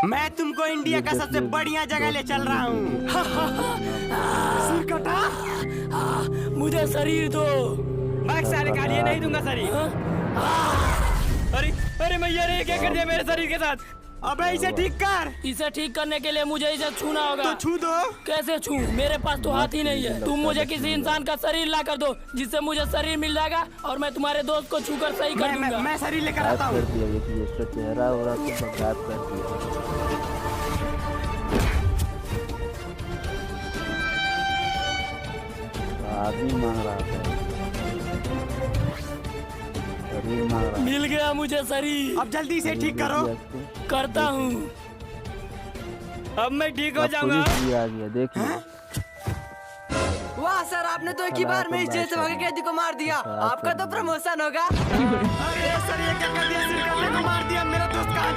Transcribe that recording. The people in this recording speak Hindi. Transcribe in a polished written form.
मैं तुमको इंडिया का सबसे बढ़िया जगह ले चल रहा हूँ। सिर कटा, मुझे शरीर दो। भाग साले कालिए, नहीं दूंगा शरीर। अरे अरे मैया रे, क्या कर दिया मेरे शरीर के साथ? अबे इसे ठीक कर। इसे ठीक करने के लिए मुझे इसे छूना होगा। तो छू दो। कैसे छू? मेरे पास तो हाथ ही नहीं है। तुम मुझे किसी इंसान का शरीर ला कर दो, जिससे मुझे शरीर मिल जाएगा और मैं तुम्हारे दोस्त को छूकर सही कर दूंगा। मैं शरीर लेकर आता हूँ। इसका चेहरा हो रहा तो बर्बाद कर दिया। आदमी मांग रहा था, शरीर मांग रहा। मिल गया मुझे शरीर। अब जल्दी से ठीक करो। करता हूँ। अब मैं ठीक हो जाऊंगा। पुलिस भी आ गया, देखिए। वाह सर, आपने तो एक ही बार में इस जेल से भागे कैदी को मार दिया। आपका तो प्रमोशन होगा। अरे सर, ये क्या कर दिया? सिर कटने को मार दिया। मेरा दोस्त कहाँ